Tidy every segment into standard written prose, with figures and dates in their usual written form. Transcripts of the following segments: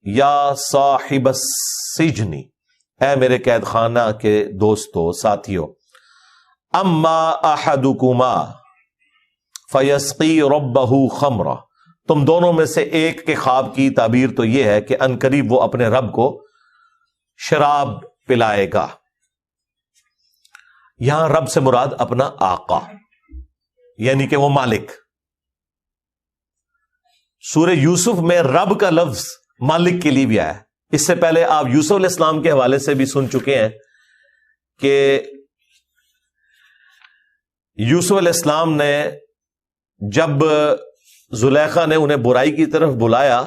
یا صاحب السجن، اے میرے قید خانہ کے دوستو ساتھیو، اما احدکما فیسقی ربہ خمرہ، تم دونوں میں سے ایک کے خواب کی تعبیر تو یہ ہے کہ عنقریب وہ اپنے رب کو شراب پلائے گا۔ یہاں رب سے مراد اپنا آقا، یعنی کہ وہ مالک۔ سورہ یوسف میں رب کا لفظ مالک کے لیے بھی آیا ہے۔ اس سے پہلے آپ یوسف علیہ السلام کے حوالے سے بھی سن چکے ہیں کہ یوسف علیہ السلام نے جب زلیخا نے انہیں برائی کی طرف بلایا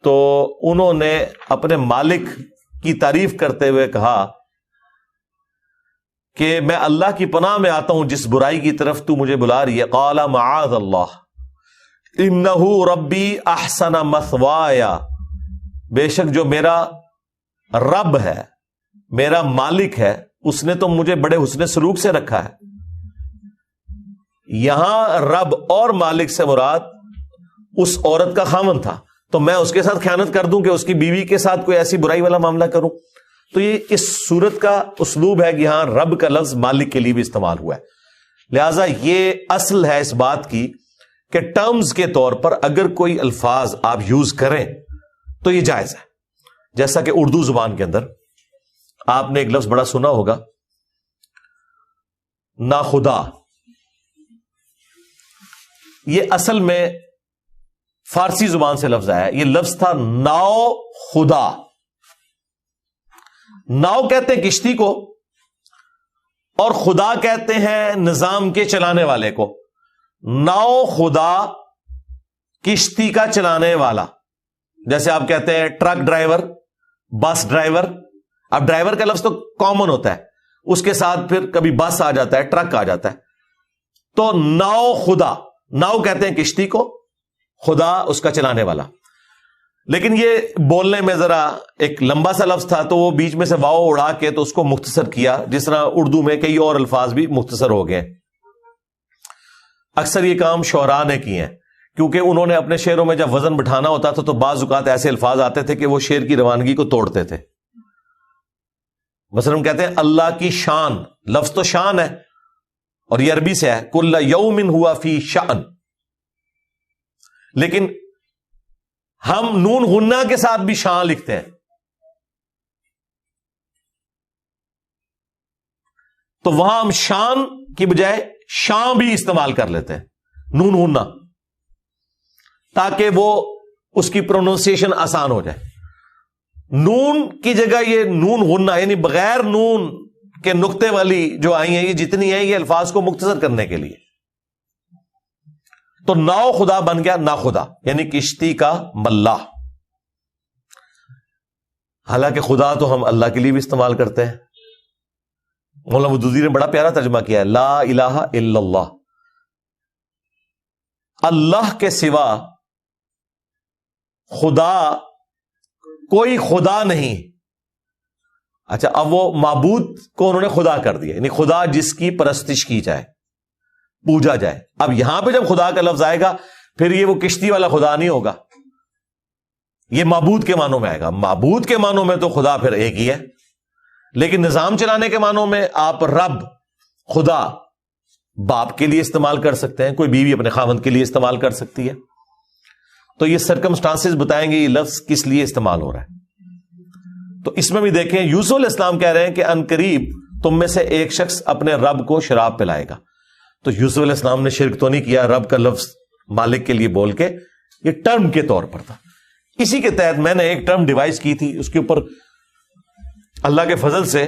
تو انہوں نے اپنے مالک کی تعریف کرتے ہوئے کہا کہ میں اللہ کی پناہ میں آتا ہوں جس برائی کی طرف تو مجھے بلا رہی ہے۔ قال معاذ اللہ انہ ربی احسن مثوایا، بے شک جو میرا رب ہے، میرا مالک ہے، اس نے تو مجھے بڑے حسن سلوک سے رکھا ہے۔ یہاں رب اور مالک سے مراد اس عورت کا خاوند تھا، تو میں اس کے ساتھ خیانت کر دوں کہ اس کی بیوی کے ساتھ کوئی ایسی برائی والا معاملہ کروں؟ تو یہ اس صورت کا اسلوب ہے کہ یہاں رب کا لفظ مالک کے لیے بھی استعمال ہوا ہے۔ لہذا یہ اصل ہے اس بات کی کہ ٹرمز کے طور پر اگر کوئی الفاظ آپ یوز کریں تو یہ جائز ہے۔ جیسا کہ اردو زبان کے اندر آپ نے ایک لفظ بڑا سنا ہوگا، ناخدا۔ یہ اصل میں فارسی زبان سے لفظ آیا، یہ لفظ تھا ناؤ خدا۔ ناؤ کہتے ہیں کشتی کو، اور خدا کہتے ہیں نظام کے چلانے والے کو۔ ناؤ خدا کشتی کا چلانے والا، جیسے آپ کہتے ہیں ٹرک ڈرائیور، بس ڈرائیور۔ اب ڈرائیور کا لفظ تو کامن ہوتا ہے، اس کے ساتھ پھر کبھی بس آ جاتا ہے، ٹرک آ جاتا ہے۔ تو ناؤ خدا، ناؤ کہتے ہیں کشتی کو، خدا اس کا چلانے والا۔ لیکن یہ بولنے میں ذرا ایک لمبا سا لفظ تھا تو وہ بیچ میں سے واؤ اڑا کے تو اس کو مختصر کیا، جس طرح اردو میں کئی اور الفاظ بھی مختصر ہو گئے۔ اکثر یہ کام شعراء نے کیے ہیں، کیونکہ انہوں نے اپنے شعروں میں جب وزن بٹھانا ہوتا تھا تو بعض اوقات ایسے الفاظ آتے تھے کہ وہ شعر کی روانگی کو توڑتے تھے۔ مثلا ہم کہتے ہیں اللہ کی شان، لفظ تو شان ہے اور یہ عربی سے ہے، کل یوم ہوا فی شأن، لیکن ہم نون غنہ کے ساتھ بھی شان لکھتے ہیں، تو وہاں ہم شان کی بجائے شاں بھی استعمال کر لیتے ہیں، نون غنہ، تاکہ وہ اس کی پروننسیشن آسان ہو جائے۔ نون کی جگہ یہ نون غنہ، یعنی بغیر نون کے نقطے والی جو آئی ہیں، یہ جتنی ہیں یہ الفاظ کو مختصر کرنے کے لیے۔ تو ناؤ خدا بن گیا نا خدا، یعنی کشتی کا ملاح۔ حالانکہ خدا تو ہم اللہ کے لیے بھی استعمال کرتے ہیں۔ مولانا مودودی نے بڑا پیارا ترجمہ کیا ہے، لا الہ الا اللہ، اللہ کے سوا خدا کوئی خدا نہیں۔ اچھا، اب وہ معبود کو انہوں نے خدا کر دیا، یعنی خدا جس کی پرستش کی جائے، پوجا جائے۔ اب یہاں پہ جب خدا کا لفظ آئے گا پھر یہ وہ کشتی والا خدا نہیں ہوگا، یہ معبود کے معنوں میں آئے گا۔ معبود کے معنوں میں تو خدا پھر ایک ہی ہے، لیکن نظام چلانے کے معنوں میں آپ رب، خدا باپ کے لیے استعمال کر سکتے ہیں، کوئی بیوی اپنے خاوند کے لیے استعمال کر سکتی ہے۔ تو یہ سرکمسٹانسز بتائیں گے یہ لفظ کس لیے استعمال ہو رہا ہے۔ تو اس میں بھی دیکھیں یوسف علیہ السلام کہہ رہے ہیں کہ عنقریب تم میں سے ایک شخص اپنے رب کو شراب پلائے گا۔ تو یوسف علیہ السلام نے شرک تو نہیں کیا، رب کا لفظ مالک کے لیے بول کے، یہ ٹرم کے طور پر تھا۔ اسی کے تحت میں نے ایک ٹرم ڈیوائز کی تھی، اس کے اوپر اللہ کے فضل سے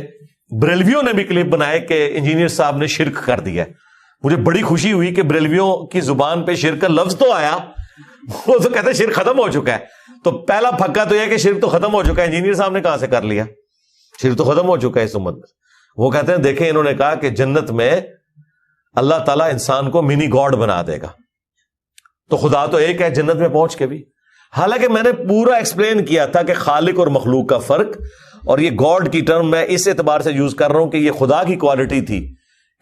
بریلویوں نے بھی کلپ بنائے کہ انجینئر صاحب نے شرک کر دیا۔ مجھے بڑی خوشی ہوئی کہ بریلویوں کی زبان پہ شرک کا لفظ تو آیا، وہ تو کہتے ہیں شرک ختم ہو چکا ہے۔ تو پہلا پھکا تو یہ کہ شرک تو ختم ہو چکا ہے، انجینئر صاحب نے کہاں سے کر لیا؟ شرک تو ختم ہو چکا ہے اس امت میں۔ وہ کہتے ہیں دیکھیں، انہوں نے کہا کہ جنت میں اللہ تعالیٰ انسان کو منی گاڈ بنا دے گا، تو خدا تو ایک ہے جنت میں پہنچ کے بھی۔ حالانکہ میں نے پورا ایکسپلین کیا تھا کہ خالق اور مخلوق کا فرق، اور یہ گاڈ کی ٹرم میں اس اعتبار سے یوز کر رہا ہوں کہ یہ خدا کی کوالٹی تھی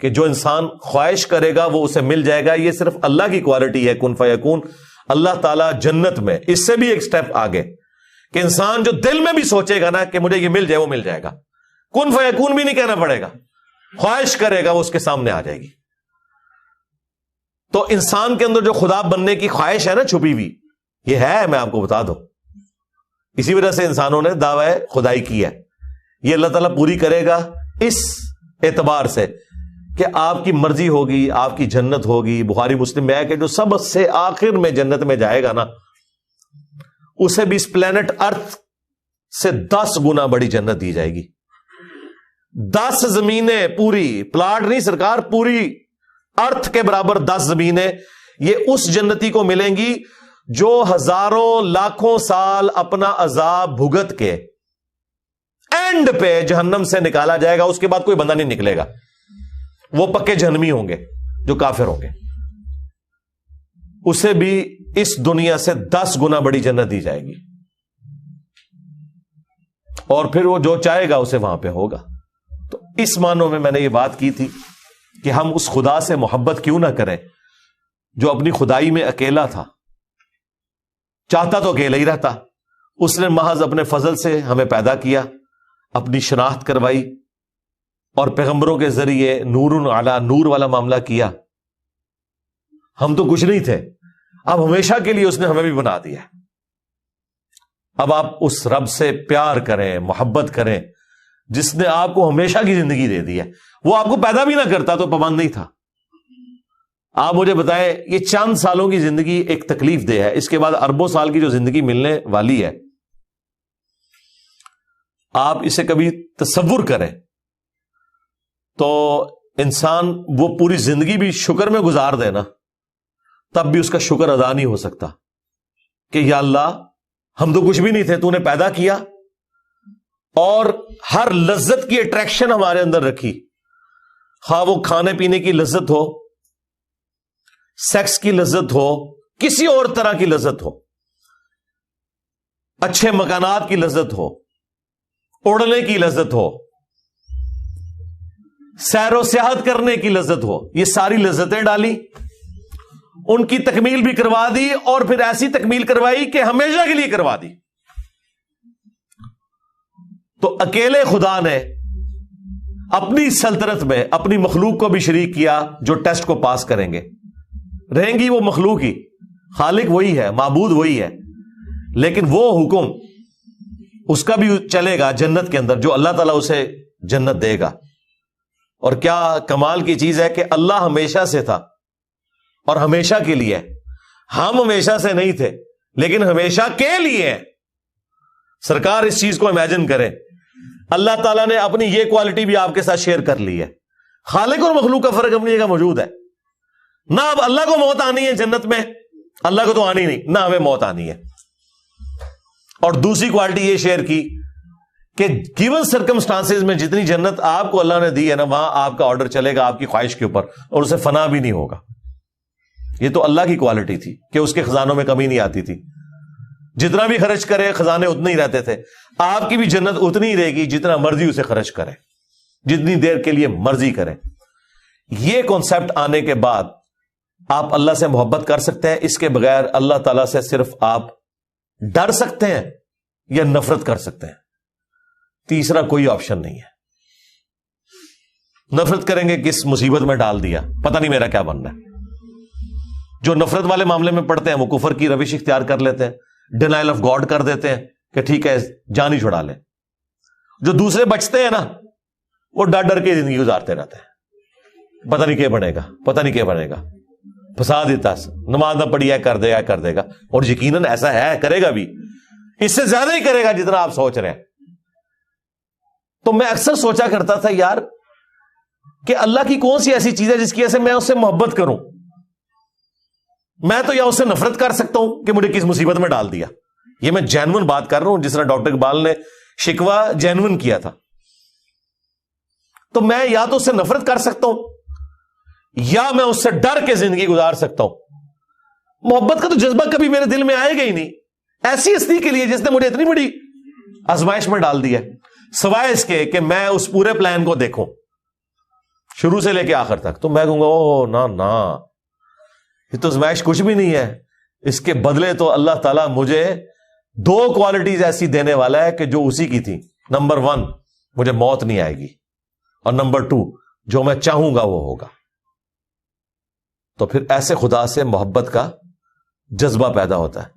کہ جو انسان خواہش کرے گا وہ اسے مل جائے گا۔ یہ صرف اللہ کی کوالٹی ہے، کن فیکون۔ اللہ تعالیٰ جنت میں اس سے بھی ایک سٹیپ آگے کہ انسان جو دل میں بھی سوچے گا نا کہ مجھے یہ مل جائے وہ مل جائے گا. کن فیکون بھی نہیں کہنا پڑے گا, خواہش کرے گا وہ اس کے سامنے آ جائے گی. تو انسان کے اندر جو خدا بننے کی خواہش ہے نا چھپی ہوئی, یہ ہے, میں آپ کو بتا دوں. اسی وجہ سے انسانوں نے دعوی خدائی کی ہے. یہ اللہ تعالیٰ پوری کرے گا اس اعتبار سے کہ آپ کی مرضی ہوگی, آپ کی جنت ہوگی. بخاری مسلم میں ہے کہ جو سب سے آخر میں جنت میں جائے گا نا, اسے بھی اس پلانٹ ارتھ سے 10 گنا بڑی جنت دی جائے گی. 10 زمینیں پوری, پلاٹ نہیں سرکار, پوری ارتھ کے برابر 10 زمینیں یہ اس جنتی کو ملیں گی جو ہزاروں لاکھوں سال اپنا عذاب بھگت کے اینڈ پہ جہنم سے نکالا جائے گا. اس کے بعد کوئی بندہ نہیں نکلے گا, وہ پکے جہنمی ہوں گے جو کافر ہوں گے. اسے بھی اس دنیا سے 10 گنا بڑی جنت دی جائے گی, اور پھر وہ جو چاہے گا اسے وہاں پہ ہوگا. تو اس معنوں میں نے یہ بات کی تھی کہ ہم اس خدا سے محبت کیوں نہ کریں جو اپنی خدائی میں اکیلا تھا. چاہتا تو اکیلا ہی رہتا, اس نے محض اپنے فضل سے ہمیں پیدا کیا, اپنی شناخت کروائی, اور پیغمبروں کے ذریعے نور علی نور والا معاملہ کیا. ہم تو کچھ نہیں تھے, اب ہمیشہ کے لیے اس نے ہمیں بھی بنا دیا. اب آپ اس رب سے پیار کریں, محبت کریں جس نے آپ کو ہمیشہ کی زندگی دے دی ہے. وہ آپ کو پیدا بھی نہ کرتا تو پابند نہیں تھا. آپ مجھے بتائیں, یہ چند سالوں کی زندگی ایک تکلیف دہ ہے, اس کے بعد اربوں سال کی جو زندگی ملنے والی ہے, آپ اسے کبھی تصور کریں تو انسان وہ پوری زندگی بھی شکر میں گزار دے نا, تب بھی اس کا شکر ادا نہیں ہو سکتا کہ یا اللہ ہم تو کچھ بھی نہیں تھے, تو نے پیدا کیا اور ہر لذت کی اٹریکشن ہمارے اندر رکھی, خواہ وہ کھانے پینے کی لذت ہو, سیکس کی لذت ہو, کسی اور طرح کی لذت ہو, اچھے مکانات کی لذت ہو, اڑنے کی لذت ہو, سیر و سیاحت کرنے کی لذت ہو, یہ ساری لذتیں ڈالی, ان کی تکمیل بھی کروا دی, اور پھر ایسی تکمیل کروائی کہ ہمیشہ کے لیے کروا دی. تو اکیلے خدا نے اپنی سلطنت میں اپنی مخلوق کو بھی شریک کیا جو ٹیسٹ کو پاس کریں گے. رہیں گی وہ مخلوق ہی, خالق وہی ہے, معبود وہی ہے, لیکن وہ حکم اس کا بھی چلے گا جنت کے اندر جو اللہ تعالیٰ اسے جنت دے گا. اور کیا کمال کی چیز ہے کہ اللہ ہمیشہ سے تھا اور ہمیشہ کے لیے. ہم ہمیشہ سے نہیں تھے لیکن ہمیشہ کے لیے ہیں. سرکار اس چیز کو امیجن کریں, اللہ تعالیٰ نے اپنی یہ کوالٹی بھی آپ کے ساتھ شیئر کر لی ہے. خالق اور مخلوق کا فرق اپنی جگہ موجود ہے. نہ اب اللہ کو موت آنی ہے جنت میں, اللہ کو تو آنی نہیں, نہ ہمیں موت آنی ہے. اور دوسری کوالٹی یہ شیئر کی کہ گیون سرکمسٹانسز میں جتنی جنت آپ کو اللہ نے دی ہے نا, وہاں آپ کا آرڈر چلے گا آپ کی خواہش کے اوپر, اور اسے فنا بھی نہیں ہوگا. یہ تو اللہ کی کوالٹی تھی کہ اس کے خزانوں میں کمی نہیں آتی تھی. جتنا بھی خرچ کرے خزانے اتنے ہی رہتے تھے. آپ کی بھی جنت اتنی ہی رہے گی جتنا مرضی اسے خرچ کرے, جتنی دیر کے لیے مرضی کرے. یہ کانسیپٹ آنے کے بعد آپ اللہ سے محبت کر سکتے ہیں. اس کے بغیر اللہ تعالیٰ سے صرف آپ ڈر سکتے ہیں یا نفرت کر سکتے ہیں, تیسرا کوئی آپشن نہیں ہے. نفرت کریں گے کس مصیبت میں ڈال دیا, پتہ نہیں میرا کیا بننا ہے. جو نفرت والے معاملے میں پڑھتے ہیں وہ کفر کی روش اختیار کر لیتے ہیں, ڈینائل آف گاڈ کر دیتے ہیں کہ ٹھیک ہے جان ہی چھڑا لیں. جو دوسرے بچتے ہیں نا وہ ڈر ڈر کے زندگی گزارتے رہتے ہیں, پتہ نہیں کیا بنے گا, پتہ نہیں کیا بنے گا, پھنسا دیتا, نماز نہ پڑھی ہے کر دے گا, اور یقیناً ایسا ہے, کرے گا بھی, اس سے زیادہ ہی کرے گا جتنا آپ سوچ رہے ہیں. تو میں اکثر سوچا کرتا تھا یار کہ اللہ کی کون سی ایسی چیز ہے جس کی وجہ سے میں اس سے محبت کروں. میں تو یا اس سے نفرت کر سکتا ہوں کہ مجھے کس مصیبت میں ڈال دیا. یہ میں جینون بات کر رہا ہوں, جس طرح ڈاکٹر اقبال نے شکوہ جینون کیا تھا. تو میں یا تو اس سے نفرت کر سکتا ہوں یا میں اس سے ڈر کے زندگی گزار سکتا ہوں. محبت کا تو جذبہ کبھی میرے دل میں آئے گا ہی نہیں ایسی ہستی کے لیے جس نے مجھے اتنی بڑی آزمائش میں ڈال دیا, سوائے اس کے کہ میں اس پورے پلان کو دیکھوں شروع سے لے کے آخر تک. تو میں کہوں گا او نا, یہ تو آزمائش کچھ بھی نہیں ہے, اس کے بدلے تو اللہ تعالیٰ مجھے 2 کوالٹیز ایسی دینے والا ہے کہ جو اسی کی تھی. نمبر 1 مجھے موت نہیں آئے گی, اور نمبر 2 جو میں چاہوں گا وہ ہوگا. تو پھر ایسے خدا سے محبت کا جذبہ پیدا ہوتا ہے.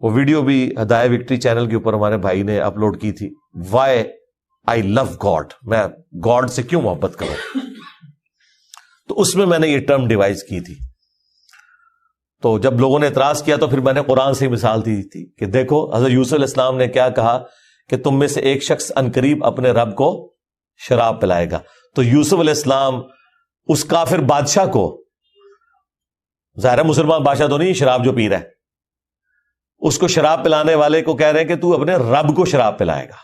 وہ ویڈیو بھی ہدایہ وکٹری چینل کے اوپر ہمارے بھائی نے اپلوڈ کی تھی, وائی آئی لو گاڈ, میں گاڈ سے کیوں محبت کروں. تو اس میں نے یہ ٹرم ڈیوائز کی تھی. تو جب لوگوں نے اعتراض کیا تو پھر میں نے قرآن سے مثال دی تھی کہ دیکھو حضرت یوسف علیہ السلام نے کیا کہا کہ تم میں سے ایک شخص عنقریب اپنے رب کو شراب پلائے گا. تو یوسف علیہ السلام اس کافر بادشاہ کو, ظاہر مسلمان بادشاہ تو نہیں شراب جو پی رہا ہے, اس کو شراب پلانے والے کو کہہ رہے ہیں کہ تو اپنے رب کو شراب پلائے گا.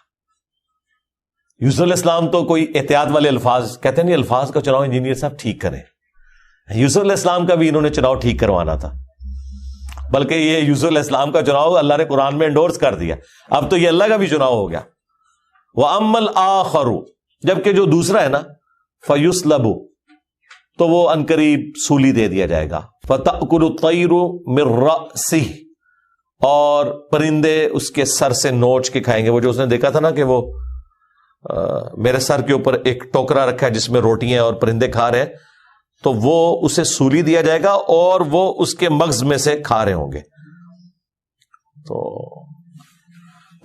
یوسف علیہ السلام تو کوئی احتیاط والے الفاظ کہتے ہیں, نہیں الفاظ کا چناؤ انجینئر صاحب ٹھیک کریں. یوسف علیہ السلام کا بھی انہوں نے چناؤ ٹھیک کروانا تھا, بلکہ یہ یوسف علیہ السلام کا چناؤ اللہ نے قرآن میں انڈورس کر دیا. اب تو یہ اللہ کا بھی چناؤ ہو گیا. وَأَمَّا الْآخَرُ, جبکہ جو دوسرا ہے نا, فَيُسْلَبُ, تو وہ عنقریب سولی دے دیا جائے گا. فَتَأْكُلُ الطَّيْرُ مِن رَأْسِهِ, اور پرندے اس کے سر سے نوچ کے کھائیں گے. وہ جو اس نے دیکھا تھا نا کہ وہ میرے سر کے اوپر ایک ٹوکرا رکھا ہے جس میں روٹیاں اور پرندے کھا رہے ہیں, تو وہ اسے سولی دیا جائے گا اور وہ اس کے مغز میں سے کھا رہے ہوں گے. تو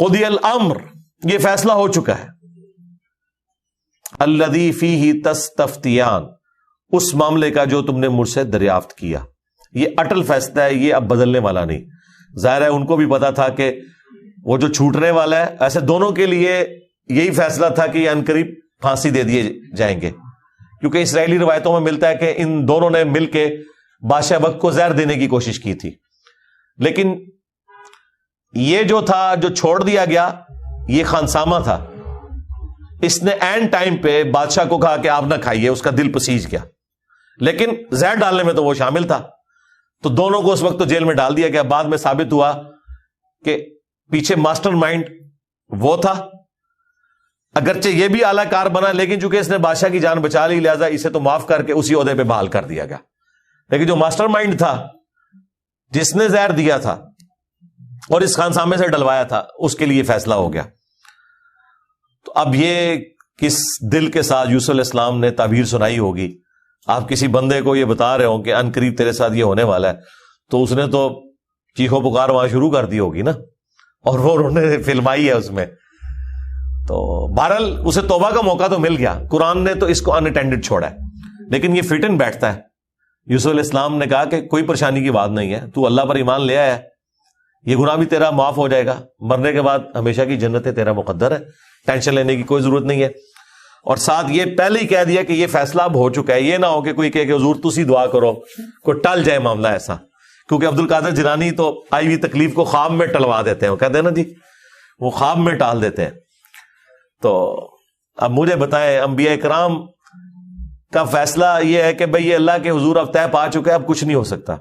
قضی الامر, یہ فیصلہ ہو چکا ہے. الذی فیہ تستفتیان, اس معاملے کا جو تم نے مجھ سے دریافت کیا. یہ اٹل فیصلہ ہے, یہ اب بدلنے والا نہیں. ظاہر ہے ان کو بھی پتا تھا کہ وہ جو چھوٹنے والا ہے, ایسے دونوں کے لیے یہی فیصلہ تھا کہ یہ عنقریب پھانسی دے دیے جائیں گے, کیونکہ اسرائیلی روایتوں میں ملتا ہے کہ ان دونوں نے مل کے بادشاہ وقت کو زہر دینے کی کوشش کی تھی. لیکن یہ جو تھا جو چھوڑ دیا گیا یہ خانسامہ تھا. اس نے اینڈ ٹائم پہ بادشاہ کو کہا کہ آپ نہ کھائیے, اس کا دل پسیج گیا, لیکن زہر ڈالنے میں تو وہ شامل تھا. تو دونوں کو اس وقت تو جیل میں ڈال دیا گیا. بعد میں ثابت ہوا کہ پیچھے ماسٹر مائنڈ وہ تھا. اگرچہ یہ بھی اعلی کار بنا, لیکن چونکہ اس نے بادشاہ کی جان بچا لی لہذا اسے تو معاف کر کے اسی عہدے پہ بحال کر دیا گیا. لیکن جو ماسٹر مائنڈ تھا جس نے زہر دیا تھا اور اس خانسامے سے ڈلوایا تھا, اس کے لیے فیصلہ ہو گیا. تو اب یہ کس دل کے ساتھ یوسف علیہ السلام نے تعبیر سنائی ہوگی. آپ کسی بندے کو یہ بتا رہے ہوں کہ ان قریب تیرے ساتھ یہ ہونے والا ہے, تو اس نے تو چیخو پکار وہاں شروع کر دی ہوگی نا, اور وہ انہوں نے فلمائی ہے اس میں. تو بہرحال اسے توبہ کا موقع تو مل گیا. قرآن نے تو اس کو ان اٹینڈڈ چھوڑا ہے, لیکن یہ فٹ ان بیٹھتا ہے. یوسف علیہ السلام نے کہا کہ کوئی پریشانی کی بات نہیں ہے, تو اللہ پر ایمان لے آیا ہے, یہ گناہ بھی تیرا معاف ہو جائے گا, مرنے کے بعد ہمیشہ کی جنت ہے, تیرا مقدر ہے, ٹینشن لینے کی کوئی ضرورت نہیں ہے. اور ساتھ یہ پہلے ہی کہہ دیا کہ یہ فیصلہ اب ہو چکا ہے. یہ نہ ہو کہ کوئی کہے کہ حضور تسی دعا کرو, کوئی ٹل جائے معاملہ ایسا, کیونکہ عبد القادر جیلانی تو آئی ہوئی تکلیف کو خواب میں ٹلوا دیتے ہیں. وہ کہتے ہیں نا جی, وہ خواب میں ٹال دیتے ہیں. تو اب مجھے بتائیں, انبیاء کرام کا فیصلہ یہ ہے کہ بھئی یہ اللہ کے حضور اب طے پا چکا ہے, اب کچھ نہیں ہو سکتا.